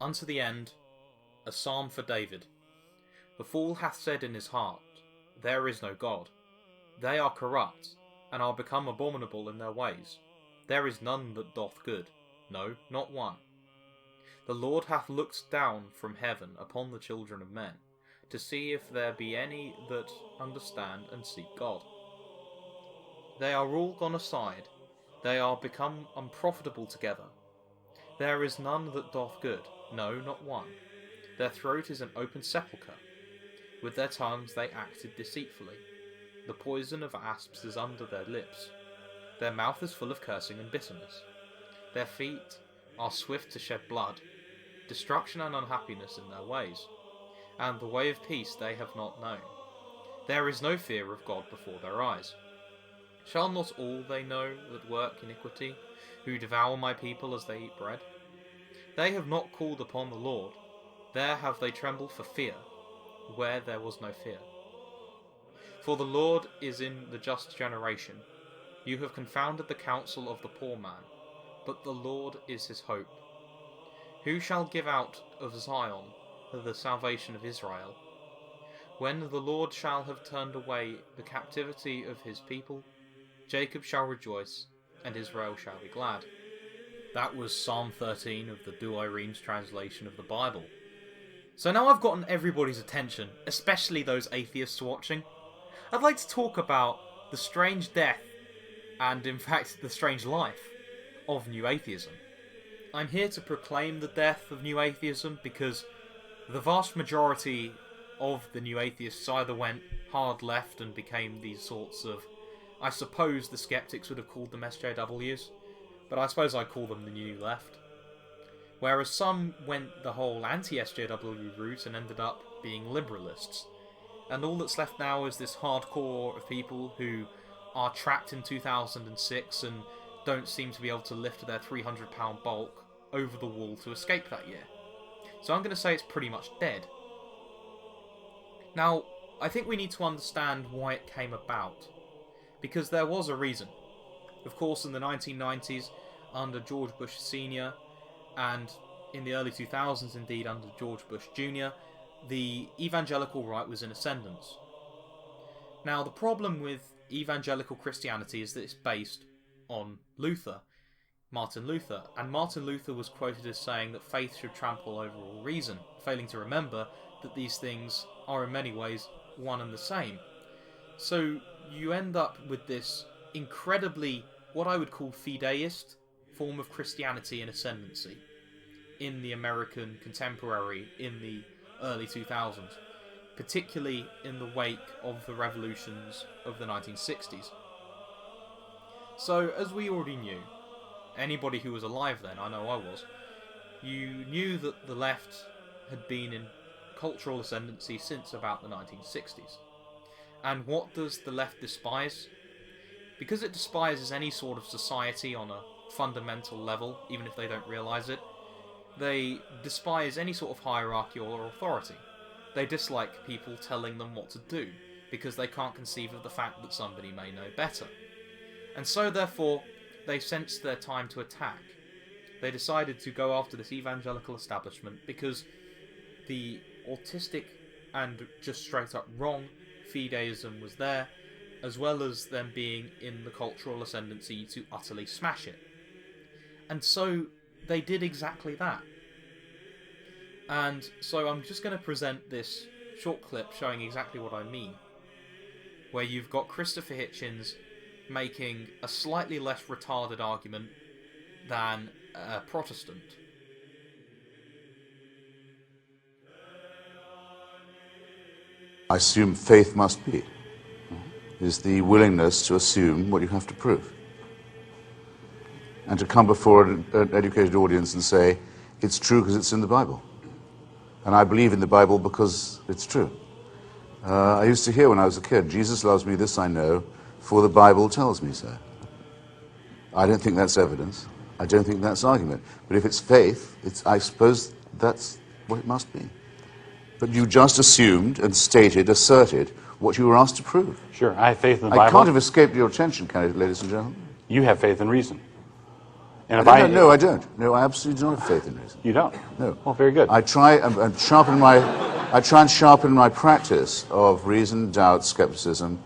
unto the end, a psalm for David. The fool hath said in his heart, There is no God. They are corrupt, and are become abominable in their ways. There is none that doth good, no, not one. The Lord hath looked down from heaven upon the children of men, to see if there be any that understand and seek God. They are all gone aside, they are become unprofitable together. There is none that doth good, no, not one. Their throat is an open sepulchre. With their tongues they acted deceitfully. The poison of asps is under their lips. Their mouth is full of cursing and bitterness. Their feet are swift to shed blood. Destruction and unhappiness in their ways, and the way of peace they have not known. There is no fear of God before their eyes. Shall not all they know that work iniquity, who devour my people as they eat bread? They have not called upon the Lord, there have they trembled for fear, where there was no fear. For the Lord is in the just generation. You have confounded the counsel of the poor man, but the Lord is his hope. Who shall give out of Zion the salvation of Israel? When the Lord shall have turned away the captivity of his people, Jacob shall rejoice, and Israel shall be glad. That was Psalm 13 of the Douay-Rheims translation of the Bible. So now I've gotten everybody's attention, especially those atheists watching. I'd like to talk about the strange death, and in fact the strange life, of New Atheism. I'm here to proclaim the death of New Atheism because the vast majority of the New Atheists either went hard left and became these sorts of, I suppose the skeptics would have called them SJWs, but I suppose I'd call them the New Left. Whereas some went the whole anti-SJW route and ended up being liberalists. And all that's left now is this hardcore of people who are trapped in 2006 and don't seem to be able to lift their 300-pound bulk over the wall to escape that year. So I'm going to say it's pretty much dead. Now, I think we need to understand why it came about, because there was a reason. Of course, in the 1990s, under George Bush Sr., and in the early 2000s indeed under George Bush Jr., the evangelical right was in ascendance. Now, the problem with evangelical Christianity is that it's based on Martin Luther, and Martin Luther was quoted as saying that faith should trample over all reason, failing to remember that these things are in many ways one and the same. So you end up with this incredibly, what I would call fideist form of Christianity and ascendancy in the American contemporary in the early 2000s, particularly in the wake of the revolutions of the 1960s. So, as we already knew, anybody who was alive then, I know I was, you knew that the left had been in cultural ascendancy since about the 1960s. And what does the left despise? Because it despises any sort of society on a fundamental level, even if they don't realise it, they despise any sort of hierarchy or authority. They dislike people telling them what to do, because they can't conceive of the fact that somebody may know better. And so, therefore, they sensed their time to attack. They decided to go after this evangelical establishment because the autistic and just straight up wrong fideism was there, as well as them being in the cultural ascendancy to utterly smash it. And so they did exactly that. And so I'm just going to present this short clip showing exactly what I mean, where you've got Christopher Hitchens making a slightly less retarded argument than a Protestant. I assume faith must be, is the willingness to assume what you have to prove. And to come before an educated audience and say, it's true because it's in the Bible. And I believe in the Bible because it's true. I used to hear when I was a kid, Jesus loves me, this I know, for the Bible tells me so. I don't think that's evidence. I don't think that's argument. But if it's faith, I suppose that's what it must be. But you just assumed and asserted what you were asked to prove. Sure, I have faith in the Bible. I can't have escaped your attention, can I, ladies and gentlemen? You have faith in reason. And if No, I don't. No, I absolutely do not have faith in reason. You don't? No. Well, very good. I try and sharpen my practice of reason, doubt, skepticism,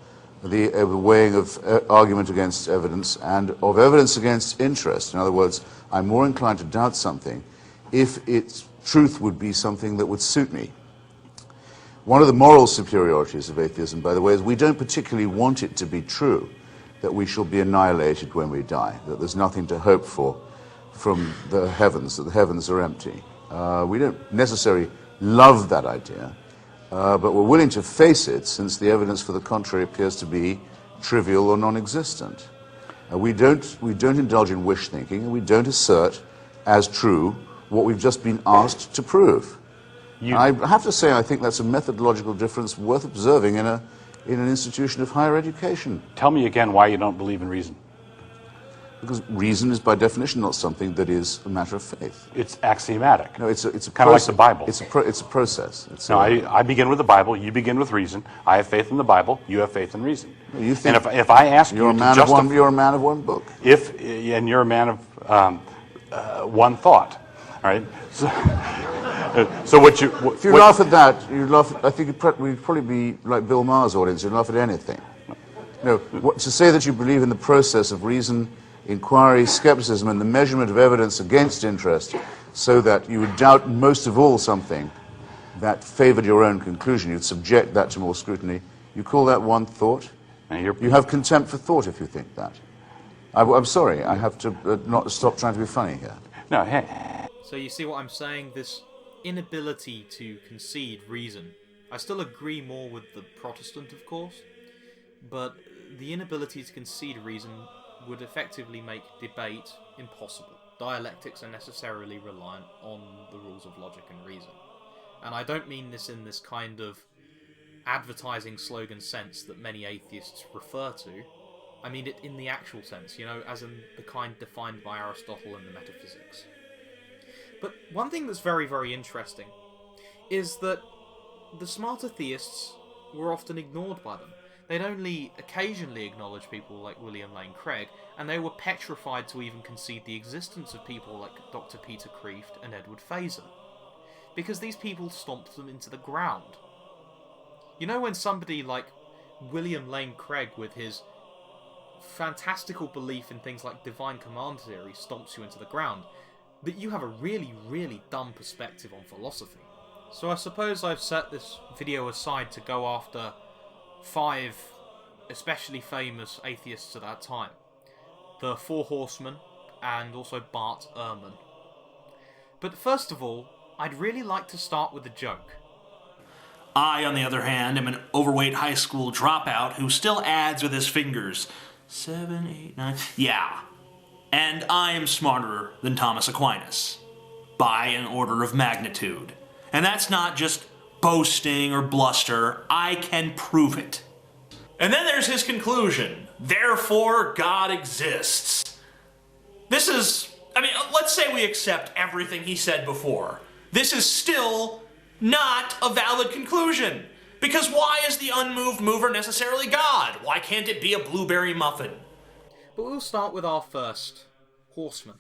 the weighing of argument against evidence, and of evidence against interest. In other words, I'm more inclined to doubt something if its truth would be something that would suit me. One of the moral superiorities of atheism, by the way, is we don't particularly want it to be true that we shall be annihilated when we die, that there's nothing to hope for from the heavens, that the heavens are empty. We don't necessarily love that idea, but we're willing to face it since the evidence for the contrary appears to be trivial or non-existent. We don't indulge in wish thinking, and we don't assert as true what we've just been asked to prove. I have to say, I think that's a methodological difference worth observing in an institution of higher education. Tell me again why you don't believe in reason. Because reason is by definition not something that is a matter of faith. It's axiomatic. No, it's a kind of like the Bible. It's a process. I begin with the Bible. You begin with reason. I have faith in the Bible. You have faith in reason. You think and if I ask you're you a man to justify, you're a man of one book. And you're a man of one thought. All right. So if you laugh at that, I think we'd probably be like Bill Maher's audience. You'd laugh at anything. No, to say that you believe in the process of reason, inquiry, skepticism, and the measurement of evidence against interest, so that you would doubt most of all something that favored your own conclusion, you'd subject that to more scrutiny. You call that one thought? You have contempt for thought if you think that. I'm sorry, I have to not stop trying to be funny here. No, hey. So you see what I'm saying? This inability to concede reason. I still agree more with the Protestant, of course, but the inability to concede reason would effectively make debate impossible. Dialectics are necessarily reliant on the rules of logic and reason. And I don't mean this in this kind of advertising slogan sense that many atheists refer to. I mean it in the actual sense, as in the kind defined by Aristotle in the Metaphysics. But one thing that's very, very interesting is that the smarter theists were often ignored by them. They'd only occasionally acknowledge people like William Lane Craig, and they were petrified to even concede the existence of people like Dr. Peter Kreeft and Edward Fazer, because these people stomped them into the ground. When somebody like William Lane Craig, with his fantastical belief in things like divine command theory, stomps you into the ground, that you have a really, really dumb perspective on philosophy. So I suppose I've set this video aside to go after 5 especially famous atheists at that time. The Four Horsemen, and also Bart Ehrman. But first of all, I'd really like to start with a joke. I, on the other hand, am an overweight high school dropout who still adds with his fingers. 7, 8, 9... Yeah. And I am smarter than Thomas Aquinas. By an order of magnitude. And that's not just boasting or bluster. I can prove it. And then there's his conclusion. Therefore, God exists. This is... let's say we accept everything he said before. This is still not a valid conclusion. Because why is the unmoved mover necessarily God? Why can't it be a blueberry muffin? But we'll start with our first horseman.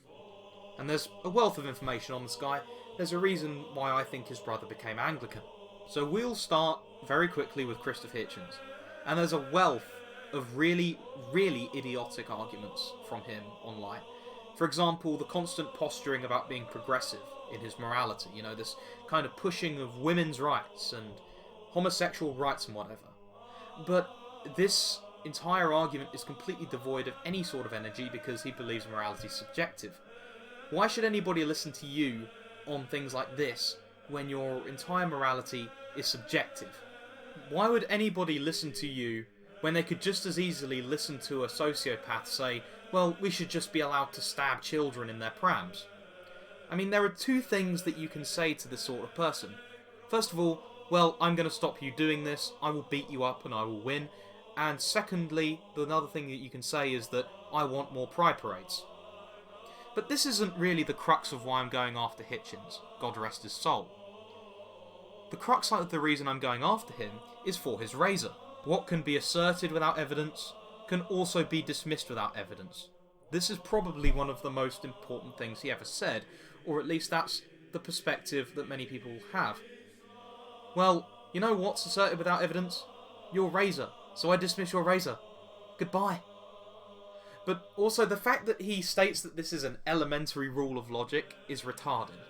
And there's a wealth of information on this guy. There's a reason why I think his brother became Anglican. So we'll start very quickly with Christopher Hitchens. And there's a wealth of really, really idiotic arguments from him online. For example, the constant posturing about being progressive in his morality. This kind of pushing of women's rights and homosexual rights and whatever. But this entire argument is completely devoid of any sort of energy because he believes morality is subjective. Why should anybody listen to you on things like this when your entire morality is subjective? Why would anybody listen to you when they could just as easily listen to a sociopath say, well, we should just be allowed to stab children in their prams? There are 2 things that you can say to this sort of person. First of all, well, I'm going to stop you doing this, I will beat you up and I will win. And secondly, another thing that you can say is that I want more pride parades. But this isn't really the crux of why I'm going after Hitchens, God rest his soul. The crux of the reason I'm going after him is for his razor. What can be asserted without evidence can also be dismissed without evidence. This is probably one of the most important things he ever said, or at least that's the perspective that many people have. Well, you know what's asserted without evidence? Your razor. So I dismiss your razor. Goodbye. But also the fact that he states that this is an elementary rule of logic is retarded.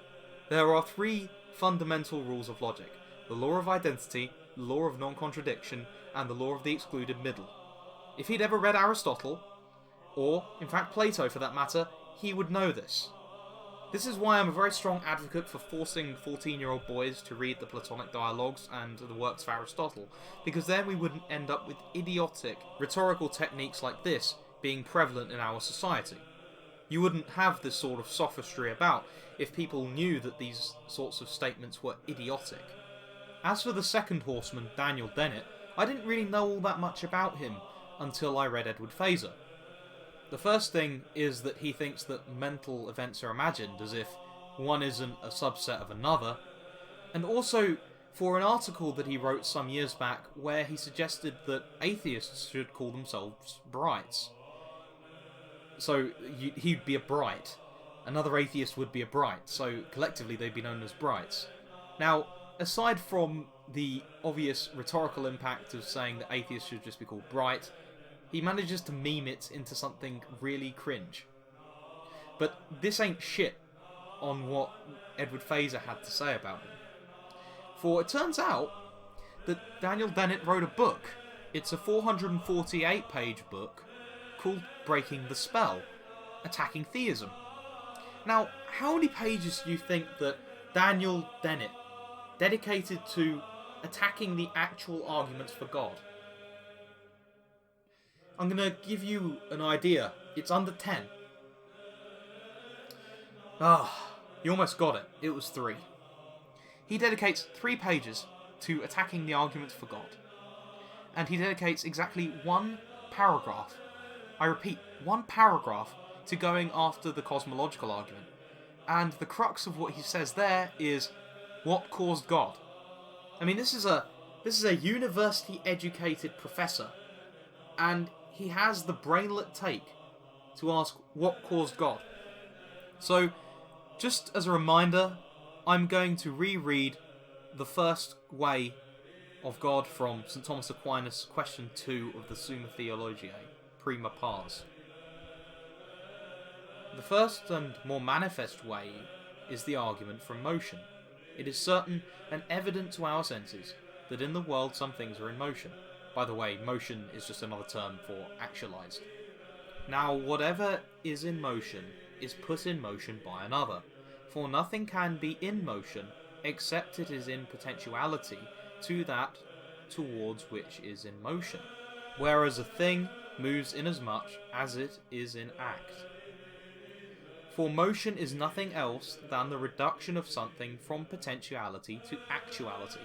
There are 3 fundamental rules of logic: the law of identity, the law of non-contradiction, and the law of the excluded middle. If he'd ever read Aristotle, or, in fact, Plato for that matter, he would know this. This is why I'm a very strong advocate for forcing 14-year-old boys to read the Platonic dialogues and the works of Aristotle, because then we wouldn't end up with idiotic rhetorical techniques like this being prevalent in our society. You wouldn't have this sort of sophistry about if people knew that these sorts of statements were idiotic. As for the second horseman, Daniel Dennett, I didn't really know all that much about him until I read Edward Fazer. The first thing is that he thinks that mental events are imagined, as if one isn't a subset of another, and also for an article that he wrote some years back where he suggested that atheists should call themselves brights. So he'd be a bright, another atheist would be a bright, so collectively they'd be known as brights. Now, aside from the obvious rhetorical impact of saying that atheists should just be called bright, he manages to meme it into something really cringe. But this ain't shit on what Edward Fazer had to say about him. For it turns out that Daniel Dennett wrote a book. It's a 448-page book called Breaking the Spell, Attacking Theism. Now, how many pages do you think that Daniel Dennett dedicated to attacking the actual arguments for God? I'm going to give you an idea. It's under 10. You almost got it. It was 3. He dedicates 3 pages to attacking the arguments for God. And he dedicates exactly 1 paragraph, I repeat, 1 paragraph, to going after the cosmological argument. And the crux of what he says there is, what caused God? I mean, this is a university-educated professor, and he has the brainlet take to ask what caused God. So, just as a reminder, I'm going to reread the first way of God from St. Thomas Aquinas, question 2 of the Summa Theologiae, prima pars. The first and more manifest way is the argument from motion. It is certain and evident to our senses that in the world some things are in motion. By the way, motion is just another term for actualized. Now, whatever is in motion is put in motion by another, for nothing can be in motion except it is in potentiality to that towards which is in motion, whereas a thing moves inasmuch as it is in act. For motion is nothing else than the reduction of something from potentiality to actuality,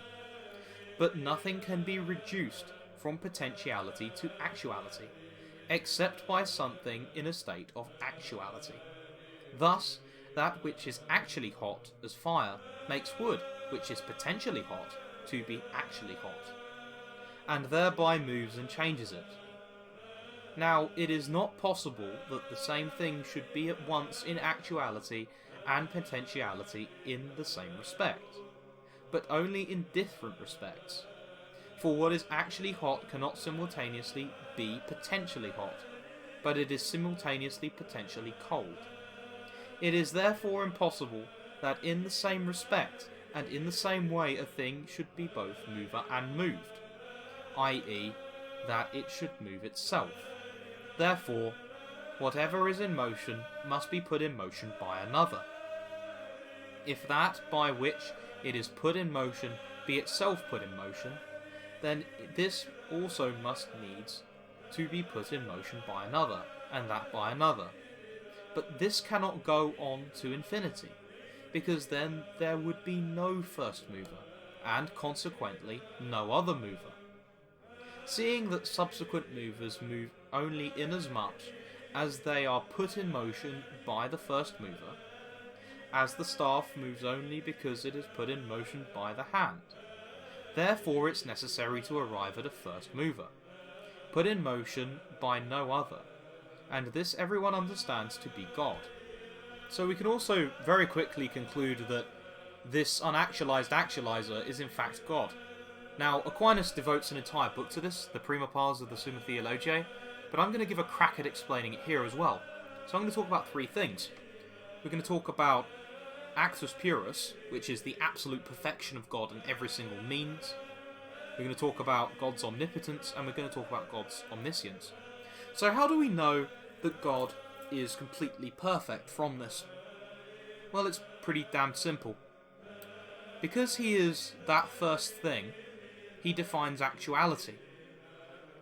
but nothing can be reduced from potentiality to actuality, except by something in a state of actuality. Thus, that which is actually hot as fire makes wood, which is potentially hot, to be actually hot, and thereby moves and changes it. Now, it is not possible that the same thing should be at once in actuality and potentiality in the same respect, but only in different respects. For what is actually hot cannot simultaneously be potentially hot, but it is simultaneously potentially cold. It is therefore impossible that in the same respect and in the same way a thing should be both mover and moved, i.e., that it should move itself. Therefore, whatever is in motion must be put in motion by another. If that by which it is put in motion be itself put in motion, then this also must needs to be put in motion by another, and that by another. But this cannot go on to infinity, because then there would be no first mover, and consequently no other mover. Seeing that subsequent movers move only inasmuch as they are put in motion by the first mover, as the staff moves only because it is put in motion by the hand. Therefore it's necessary to arrive at a first mover, put in motion by no other, and this everyone understands to be God. So we can also very quickly conclude that this unactualized actualizer is in fact God. Now, Aquinas devotes an entire book to this, the Prima Pars of the Summa Theologiae, but I'm going to give a crack at explaining it here as well. So I'm going to talk about three things. We're going to talk about actus purus, which is the absolute perfection of God in every single means. We're going to talk about God's omnipotence, and we're going to talk about God's omniscience. So how do we know that God is completely perfect from this? Well, it's pretty damn simple. Because he is that first thing, he defines actuality.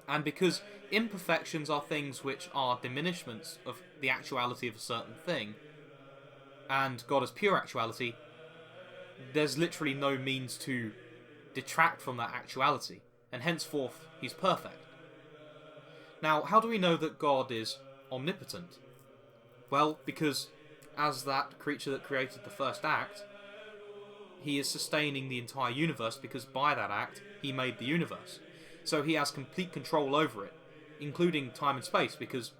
And because imperfections are things which are diminishments of the actuality of a certain thing, and God is pure actuality, there's literally no means to detract from that actuality, and henceforth he's perfect. Now, how do we know that God is omnipotent? Well, because as that creature that created the first act, he is sustaining the entire universe, because by that act he made the universe. So he has complete control over it, including time and space, because,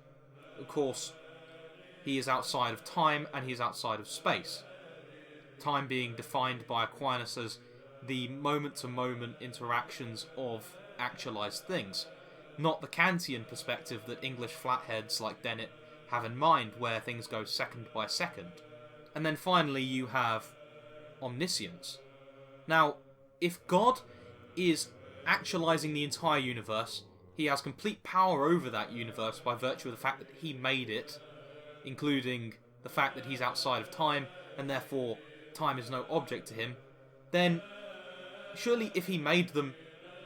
of course, he is outside of time and he is outside of space. Time being defined by Aquinas as the moment-to-moment interactions of actualized things, not the Kantian perspective that English flatheads like Dennett have in mind, where things go second by second. And then finally you have omniscience. Now, if God is actualizing the entire universe, he has complete power over that universe by virtue of the fact that he made it, including the fact that he's outside of time, and therefore time is no object to him, then surely if he made them,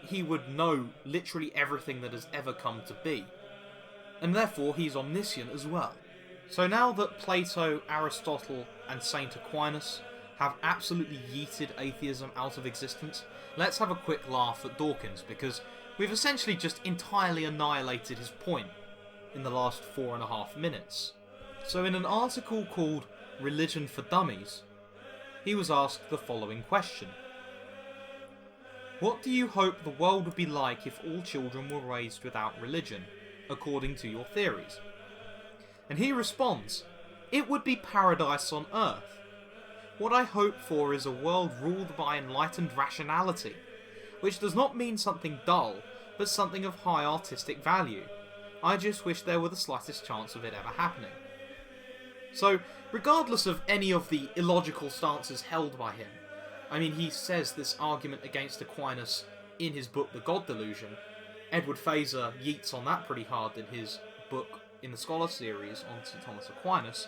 he would know literally everything that has ever come to be. And therefore he's omniscient as well. So now that Plato, Aristotle, and Saint Aquinas have absolutely yeeted atheism out of existence, let's have a quick laugh at Dawkins, because we've essentially just entirely annihilated his point in the last 4.5 minutes. So in an article called Religion for Dummies, he was asked the following question. What do you hope the world would be like if all children were raised without religion, according to your theories? And he responds, it would be paradise on earth. What I hope for is a world ruled by enlightened rationality, which does not mean something dull, but something of high artistic value. I just wish there were the slightest chance of it ever happening. So, regardless of any of the illogical stances held by him, I mean, he says this argument against Aquinas in his book The God Delusion. Edward Fazer yeets on that pretty hard in his book in the Scholar series on St. Thomas Aquinas.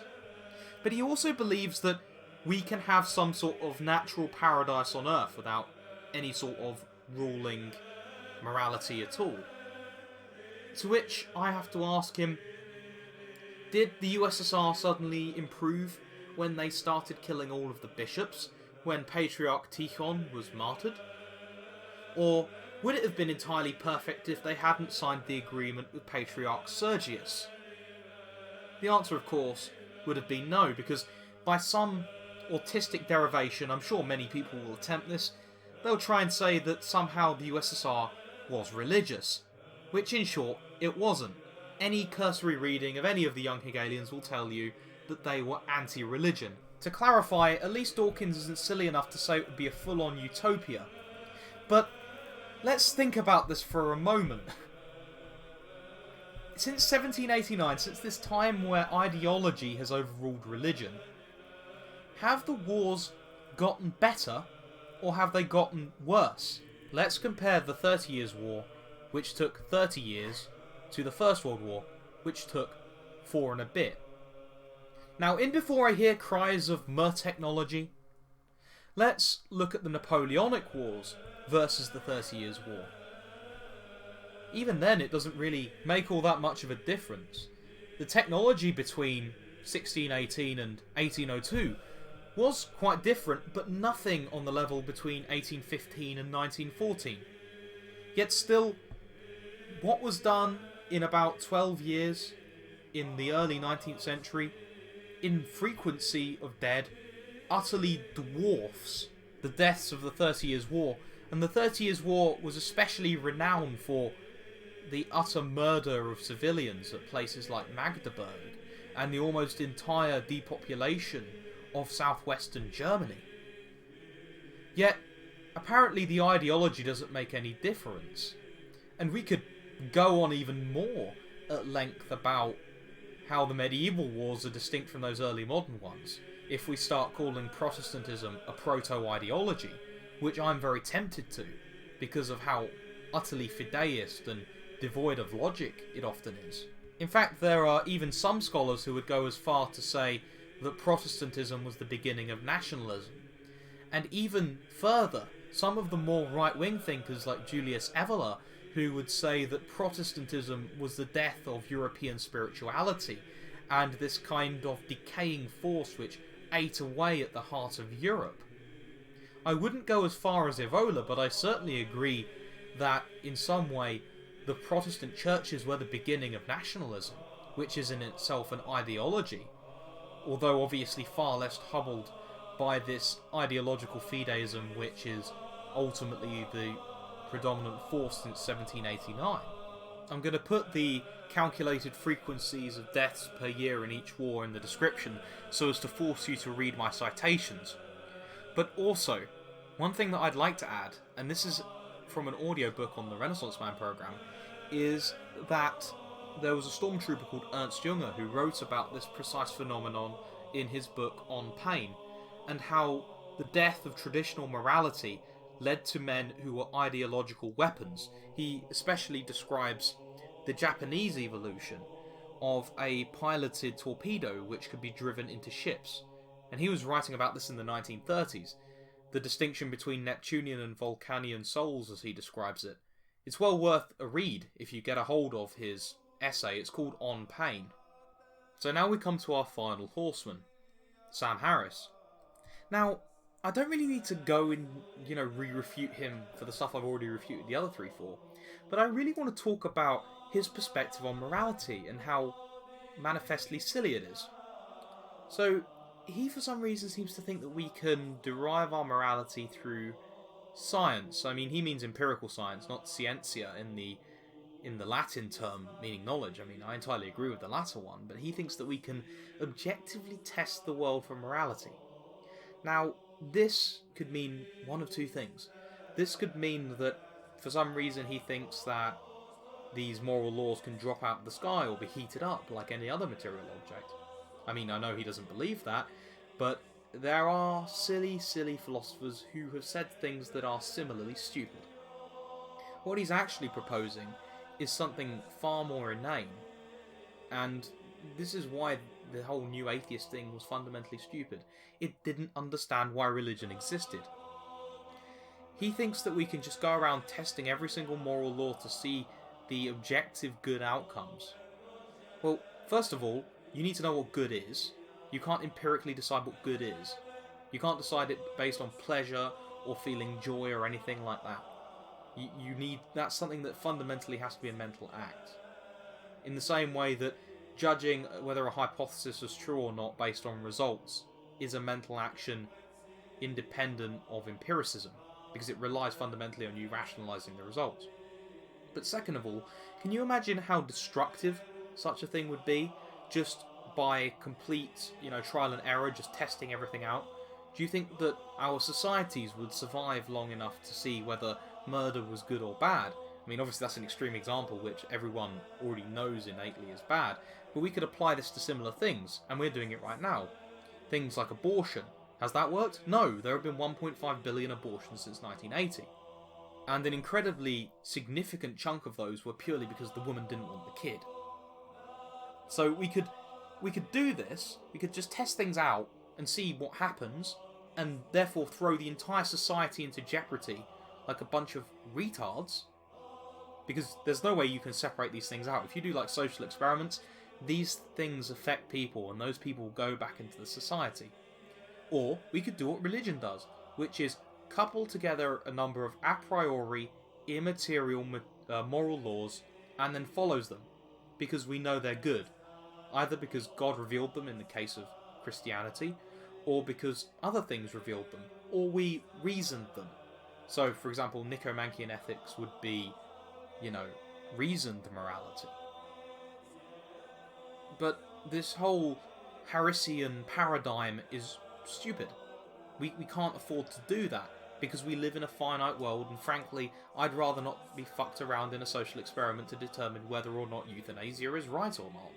But he also believes that we can have some sort of natural paradise on earth without any sort of ruling morality at all. To which I have to ask him, did the USSR suddenly improve when they started killing all of the bishops, when Patriarch Tikhon was martyred? Or would it have been entirely perfect if they hadn't signed the agreement with Patriarch Sergius? The answer, of course, would have been no, because by some autistic derivation, I'm sure many people will attempt this, they'll try and say that somehow the USSR was religious, which in short, it wasn't. Any cursory reading of any of the young Hegelians will tell you that they were anti-religion. To clarify, at least Dawkins isn't silly enough to say it would be a full-on utopia. But let's think about this for a moment. Since 1789, since this time where ideology has overruled religion, have the wars gotten better, or have they gotten worse? Let's compare the 30 Years' War, which took 30 years, to the First World War, which took 4 and a bit. Now, in before I hear cries of mer technology, let's look at the Napoleonic Wars versus the 30 Years' War. Even then, it doesn't really make all that much of a difference. The technology between 1618 and 1802 was quite different, but nothing on the level between 1815 and 1914. Yet still, what was done in about 12 years in the early 19th century, in frequency of dead, utterly dwarfs the deaths of the 30 Years' War. And the 30 Years' War was especially renowned for the utter murder of civilians at places like Magdeburg and the almost entire depopulation of southwestern Germany. Yet, apparently the ideology doesn't make any difference. And we could go on even more at length about how the medieval wars are distinct from those early modern ones, if we start calling Protestantism a proto-ideology, which I'm very tempted to, because of how utterly fideist and devoid of logic it often is. In fact, there are even some scholars who would go as far to say that Protestantism was the beginning of nationalism. And even further, some of the more right-wing thinkers like Julius Evola, who would say that Protestantism was the death of European spirituality and this kind of decaying force which ate away at the heart of Europe. I wouldn't go as far as Evola, but I certainly agree that, in some way, the Protestant churches were the beginning of nationalism, which is in itself an ideology, although obviously far less hobbled by this ideological fideism which is ultimately the predominant force since 1789. I'm going to put the calculated frequencies of deaths per year in each war in the description so as to force you to read my citations. But also, one thing that I'd like to add, and this is from an audiobook on the Renaissance Man program, is that there was a stormtrooper called Ernst Junger who wrote about this precise phenomenon in his book On Pain, and how the death of traditional morality led to men who were ideological weapons. He especially describes the Japanese evolution of a piloted torpedo which could be driven into ships. And he was writing about this in the 1930s, the distinction between Neptunian and Vulcanian souls as he describes it. It's well worth a read if you get a hold of his essay. It's called On Pain. So now we come to our final horseman, Sam Harris. Now, I don't really need to go and, re-refute him for the stuff I've already refuted the other three for, but I really want to talk about his perspective on morality and how manifestly silly it is. So, he for some reason seems to think that we can derive our morality through science. I mean, he means empirical science, not scientia in the Latin term meaning knowledge. I mean, I entirely agree with the latter one, but he thinks that we can objectively test the world for morality. Now, this could mean one of two things. This could mean that for some reason he thinks that these moral laws can drop out of the sky or be heated up like any other material object. I mean, I know he doesn't believe that, but there are silly, silly philosophers who have said things that are similarly stupid. What he's actually proposing is something far more inane, and this is why the whole new atheist thing was fundamentally stupid. It didn't understand why religion existed. He thinks that we can just go around testing every single moral law to see the objective good outcomes. Well, first of all, you need to know what good is. You can't empirically decide what good is. You can't decide it based on pleasure or feeling joy or anything like that. That's something that fundamentally has to be a mental act. In the same way that judging whether a hypothesis is true or not based on results is a mental action independent of empiricism, because it relies fundamentally on you rationalising the results. But second of all, can you imagine how destructive such a thing would be, just by complete, trial and error, just testing everything out? Do you think that our societies would survive long enough to see whether murder was good or bad? I mean, obviously that's an extreme example which everyone already knows innately is bad, but we could apply this to similar things, and we're doing it right now. Things like abortion. Has that worked? No, there have been 1.5 billion abortions since 1980. And an incredibly significant chunk of those were purely because the woman didn't want the kid. So we could do this, we could just test things out and see what happens, and therefore throw the entire society into jeopardy like a bunch of retards, because there's no way you can separate these things out. If you do like social experiments, these things affect people, and those people go back into the society. Or we could do what religion does, which is couple together a number of a priori immaterial moral laws and then follows them, because we know they're good, either because God revealed them in the case of Christianity, or because other things revealed them, or we reasoned them. So, for example, Nicomachean ethics would be, reasoned morality. But this whole Harrisian paradigm is stupid. We can't afford to do that, because we live in a finite world, and frankly, I'd rather not be fucked around in a social experiment to determine whether or not euthanasia is right or not.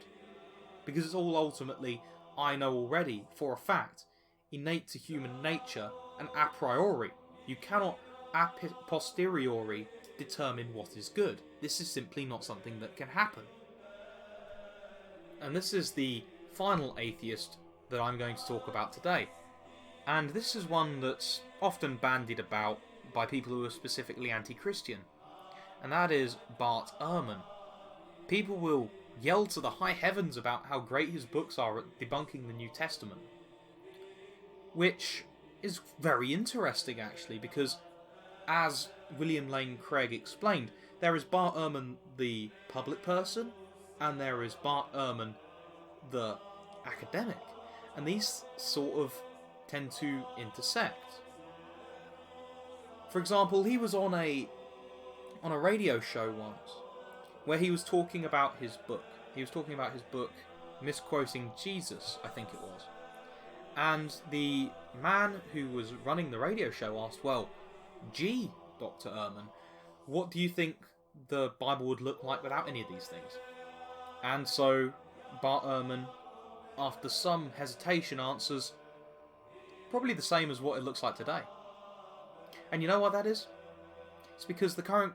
Because it's all ultimately, I know already, for a fact, innate to human nature, and a priori. You cannot a posteriori determine what is good. This is simply not something that can happen. And this is the final atheist that I'm going to talk about today. And this is one that's often bandied about by people who are specifically anti-Christian. And that is Bart Ehrman. People will yell to the high heavens about how great his books are at debunking the New Testament. Which is very interesting, actually, because as William Lane Craig explained, there is Bart Ehrman the public person, and there is Bart Ehrman the academic. And these sort of tend to intersect. For example, he was on a radio show once where he was talking about his book. He was talking about his book, misquoting Jesus, I think it was. And the man who was running the radio show asked, well, gee, Dr. Ehrman, what do you think the Bible would look like without any of these things? And so Bart Ehrman, after some hesitation, answers, probably the same as what it looks like today. And you know why that is? It's because the current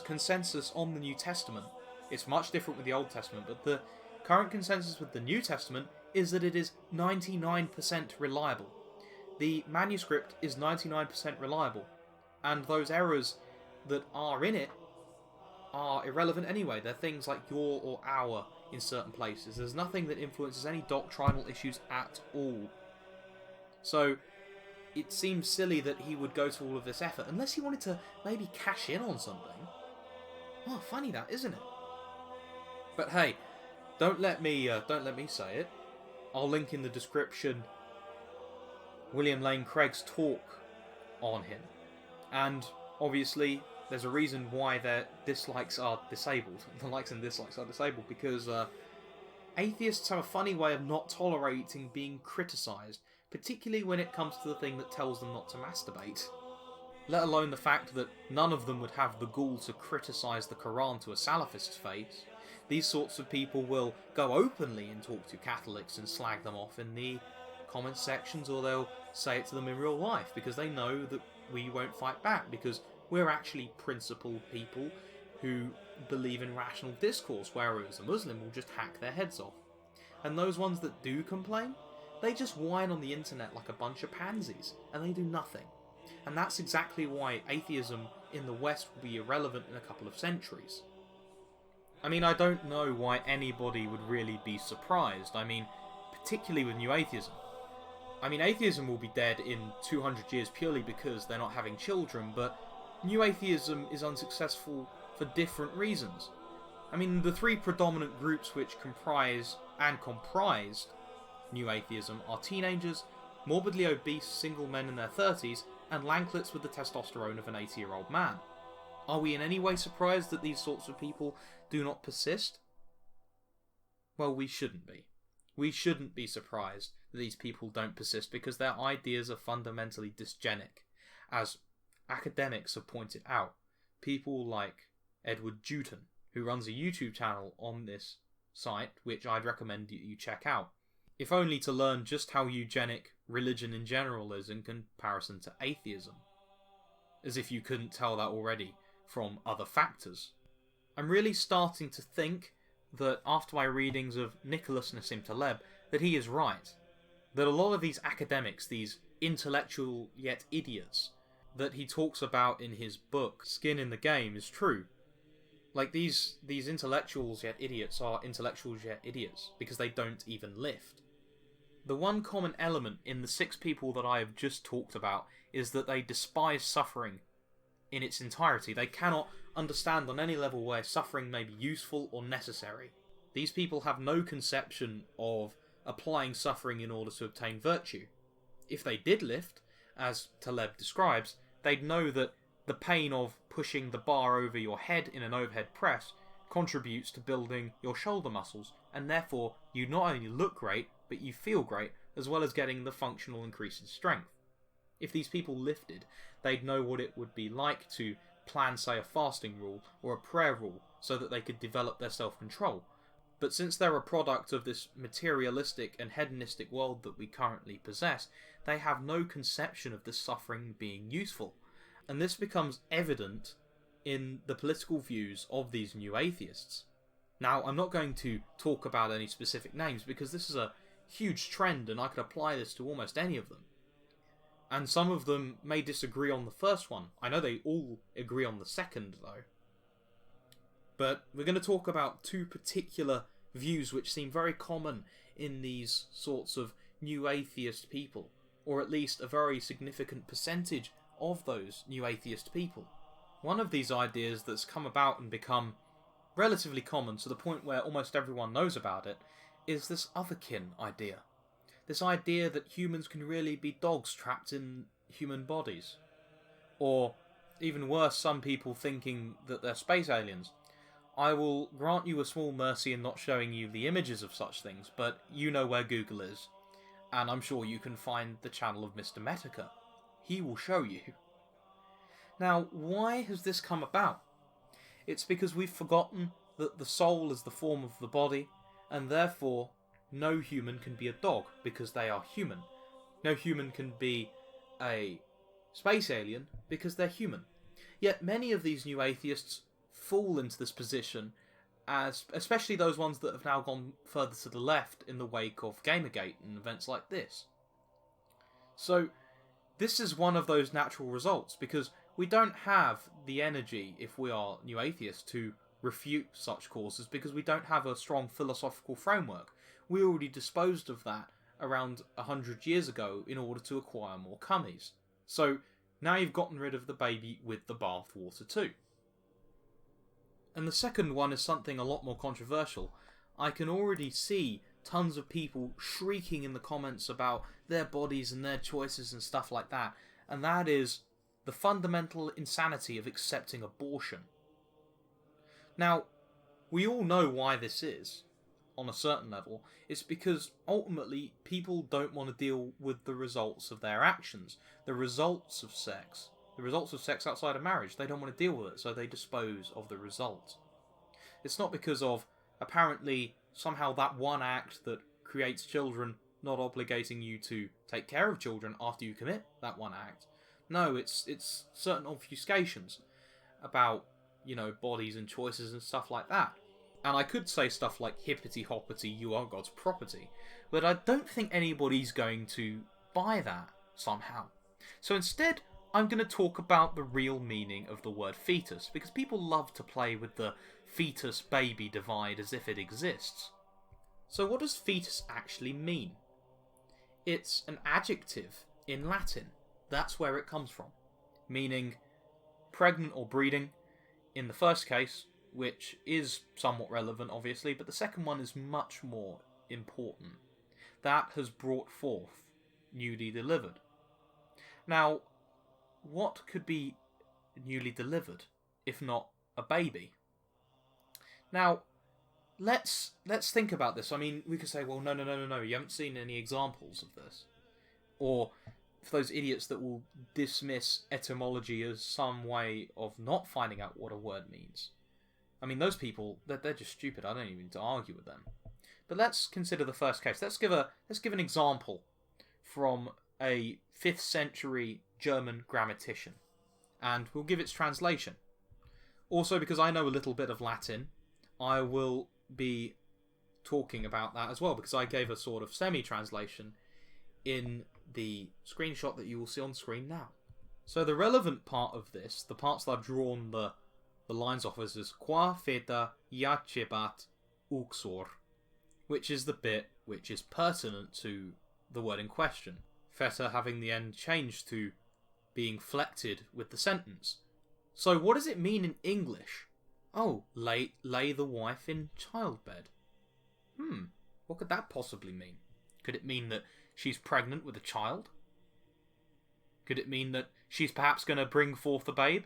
consensus on the New Testament, it's much different with the Old Testament, but the current consensus with the New Testament is that it is 99% reliable. The manuscript is 99% reliable, and those errors that are in it are irrelevant anyway. They're things like your or our in certain places. There's nothing that influences any doctrinal issues at all. So it seems silly that he would go to all of this effort, unless he wanted to maybe cash in on something. Oh, funny that, isn't it? But hey, don't let me say it. I'll link in the description William Lane Craig's talk on him. And obviously, there's a reason why their dislikes are disabled. The likes and dislikes are disabled because atheists have a funny way of not tolerating being criticised, particularly when it comes to the thing that tells them not to masturbate. Let alone the fact that none of them would have the gall to criticise the Quran to a Salafist's face. These sorts of people will go openly and talk to Catholics and slag them off in the comment sections, or they'll say it to them in real life, because they know that we won't fight back, because we're actually principled people who believe in rational discourse, whereas a Muslim will just hack their heads off. And those ones that do complain, they just whine on the internet like a bunch of pansies, and they do nothing. And that's exactly why atheism in the West will be irrelevant in a couple of centuries. I mean, I don't know why anybody would really be surprised. I mean, particularly with New Atheism. I mean, atheism will be dead in 200 years purely because they're not having children, but New Atheism is unsuccessful for different reasons. I mean, the three predominant groups which comprised New Atheism are teenagers, morbidly obese single men in their 30s, and lanklets with the testosterone of an 80-year-old man. Are we in any way surprised that these sorts of people do not persist? Well, we shouldn't be. We shouldn't be surprised that these people don't persist, because their ideas are fundamentally dysgenic. As academics have pointed out, people like Edward Newton, who runs a YouTube channel on this site, which I'd recommend you check out, if only to learn just how eugenic religion in general is in comparison to atheism. As if you couldn't tell that already from other factors. I'm really starting to think that after my readings of Nicholas Nassim Taleb, that he is right. That a lot of these academics, these intellectual yet idiots, that he talks about in his book, Skin in the Game, is true. Like, these intellectuals yet idiots are intellectuals yet idiots, because they don't even lift. The one common element in the 6 people that I have just talked about is that they despise suffering in its entirety. They cannot understand on any level where suffering may be useful or necessary. These people have no conception of applying suffering in order to obtain virtue. If they did lift, as Taleb describes, they'd know that the pain of pushing the bar over your head in an overhead press contributes to building your shoulder muscles, and therefore you not only look great, but you feel great, as well as getting the functional increase in strength. If these people lifted, they'd know what it would be like to plan, say, a fasting rule or a prayer rule, so that they could develop their self-control. But since they're a product of this materialistic and hedonistic world that we currently possess, they have no conception of this suffering being useful. And this becomes evident in the political views of these new atheists. Now, I'm not going to talk about any specific names because this is a huge trend and I could apply this to almost any of them. And some of them may disagree on the first one. I know they all agree on the second, though. But we're going to talk about two particular views which seem very common in these sorts of new atheist people, or at least a very significant percentage of those new atheist people. One of these ideas that's come about and become relatively common to the point where almost everyone knows about it is this otherkin idea. This idea that humans can really be dogs trapped in human bodies. Or, even worse, some people thinking that they're space aliens. I will grant you a small mercy in not showing you the images of such things, but you know where Google is, and I'm sure you can find the channel of Mr. Metica. He will show you. Now, why has this come about? It's because we've forgotten that the soul is the form of the body, and therefore no human can be a dog because they are human. No human can be a space alien because they're human. Yet many of these new atheists fall into this position, as especially those ones that have now gone further to the left in the wake of Gamergate and events like this. So this is one of those natural results, because we don't have the energy, if we are new atheists, to refute such causes, because we don't have a strong philosophical framework. We already disposed of that around 100 years ago in order to acquire more cummies. So now you've gotten rid of the baby with the bathwater too. And the second one is something a lot more controversial. I can already see tons of people shrieking in the comments about their bodies and their choices and stuff like that, and that is the fundamental insanity of accepting abortion. Now, we all know why this is, on a certain level. It's because ultimately people don't want to deal with the results of their actions, the results of sex outside of marriage. They don't want to deal with it, so they dispose of the result. It's not because of apparently somehow that one act that creates children not obligating you to take care of children after you commit that one act. No, it's certain obfuscations about, bodies and choices and stuff like that. And I could say stuff like, hippity hoppity, you are God's property, but I don't think anybody's going to buy that somehow. So instead, I'm going to talk about the real meaning of the word fetus, because people love to play with the fetus-baby divide as if it exists. So what does fetus actually mean? It's an adjective in Latin. That's where it comes from, meaning pregnant or breeding in the first case, which is somewhat relevant, obviously, but the second one is much more important. That has brought forth, newly delivered. Now, what could be newly delivered, if not a baby? Now, let's think about this. I mean, we could say, well, no, you haven't seen any examples of this. Or, for those idiots that will dismiss etymology as some way of not finding out what a word means. I mean, those people, they're just stupid. I don't even need to argue with them. But let's consider the first case. Let's give an example from a 5th century German grammatician, and we'll give its translation. Also, because I know a little bit of Latin, I will be talking about that as well, because I gave a sort of semi-translation in the screenshot that you will see on screen now. So the relevant part of this, the parts that I've drawn the lines off as, is qua feta iacebat uxor, which is the bit which is pertinent to the word in question. Feta having the end changed to being flected with the sentence. So what does it mean in English? Oh, lay the wife in childbed. What could that possibly mean? Could it mean that she's pregnant with a child? Could it mean that she's perhaps going to bring forth a babe?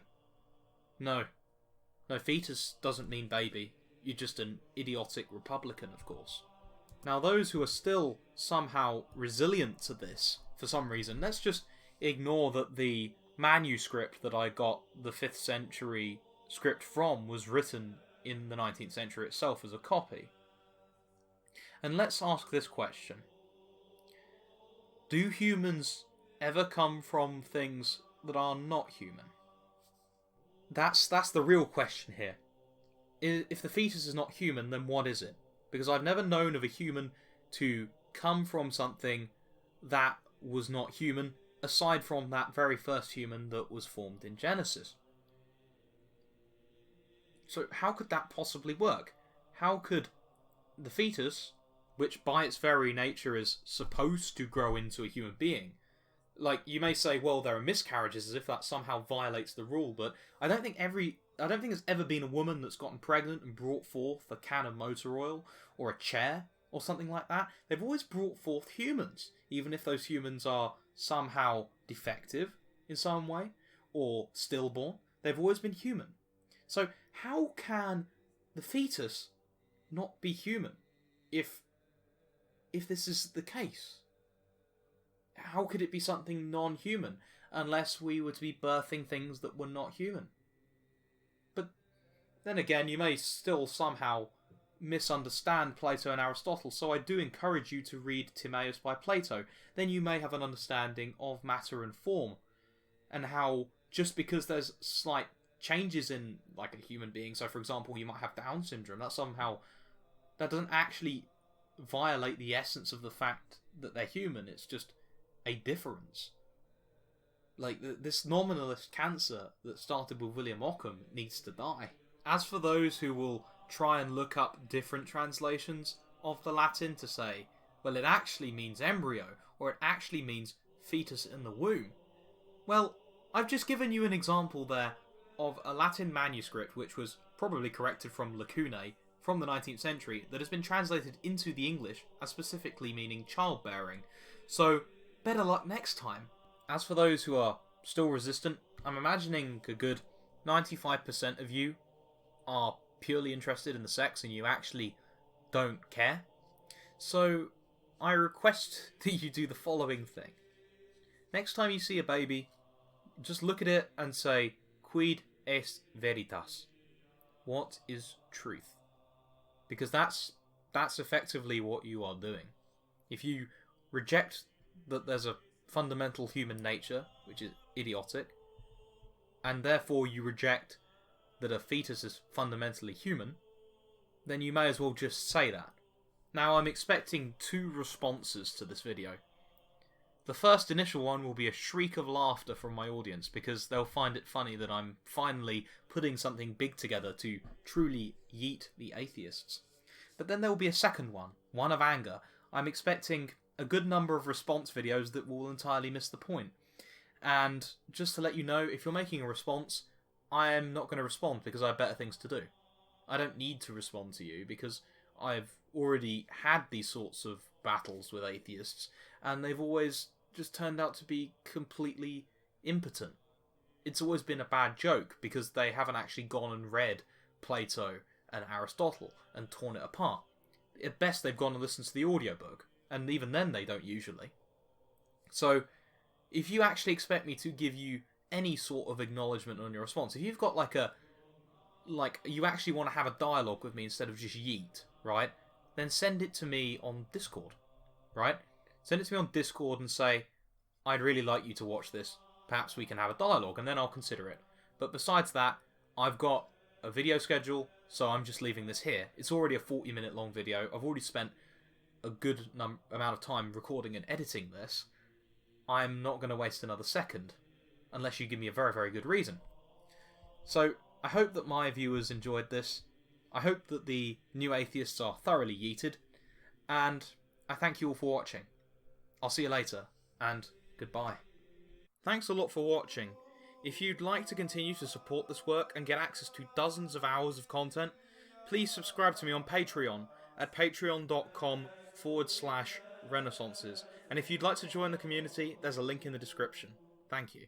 No, fetus doesn't mean baby. you're just an idiotic Republican, of course. Now, those who are still somehow resilient to this, for some reason, let's just ignore that the manuscript that I got the 5th century script from was written in the 19th century itself as a copy. And let's ask this question. Do humans ever come from things that are not human? That's the real question here. If the fetus is not human, then what is it? Because I've never known of a human to come from something that was not human, aside from that very first human that was formed in Genesis. So how could that possibly work? How could the fetus, which by its very nature is supposed to grow into a human being, like, you may say, well, there are miscarriages, as if that somehow violates the rule, but I don't think there's ever been a woman that's gotten pregnant and brought forth a can of motor oil or a chair or something like that. They've always brought forth humans, even if those humans are somehow defective in some way or stillborn. They've always been human. So how can the fetus not be human if this is the case? How could it be something non-human unless we were to be birthing things that were not human? But then again, you may still somehow misunderstand Plato and Aristotle, so I do encourage you to read Timaeus by Plato. Then you may have an understanding of matter and form, and how just because there's slight changes in, like, a human being, so for example you might have Down syndrome, that doesn't actually violate the essence of the fact that they're human. It's just a difference. Like, this nominalist cancer that started with William Ockham needs to die. As for those who will try and look up different translations of the Latin to say, well, it actually means embryo, or it actually means fetus in the womb, well, I've just given you an example there of a Latin manuscript which was probably corrected from lacunae from the 19th century that has been translated into the English as specifically meaning childbearing. So better luck next time. As for those who are still resistant, I'm imagining a good 95% of you are purely interested in the sex and you actually don't care. So I request that you do the following thing. Next time you see a baby, just look at it and say, quid est veritas? What is truth? Because that's effectively what you are doing. If you reject that there's a fundamental human nature, which is idiotic, and therefore you reject that a fetus is fundamentally human, then you may as well just say that. Now, I'm expecting 2 responses to this video. The first initial one will be a shriek of laughter from my audience, because they'll find it funny that I'm finally putting something big together to truly yeet the atheists. But then there will be a second one of anger. I'm expecting a good number of response videos that will entirely miss the point. And just to let you know, if you're making a response, I am not going to respond because I have better things to do. I don't need to respond to you because I've already had these sorts of battles with atheists, and they've always just turned out to be completely impotent. It's always been a bad joke because they haven't actually gone and read Plato and Aristotle and torn it apart. At best, they've gone and listened to the audiobook, and even then they don't usually. So, if you actually expect me to give you any sort of acknowledgement on your response, if you've got you actually want to have a dialogue with me instead of just yeet, right? Then send it to me on Discord, right? Send it to me on Discord and say, I'd really like you to watch this. Perhaps we can have a dialogue, and then I'll consider it. But besides that, I've got a video schedule, so I'm just leaving this here. It's already a 40-minute long video. I've already spent a good amount of time recording and editing this. I'm not going to waste another second, unless you give me a very, very good reason. So, I hope that my viewers enjoyed this. I hope that the new atheists are thoroughly yeeted, and I thank you all for watching. I'll see you later, and goodbye. Thanks a lot for watching. If you'd like to continue to support this work and get access to dozens of hours of content, please subscribe to me on Patreon at patreon.com/renaissances. And if you'd like to join the community, there's a link in the description. Thank you.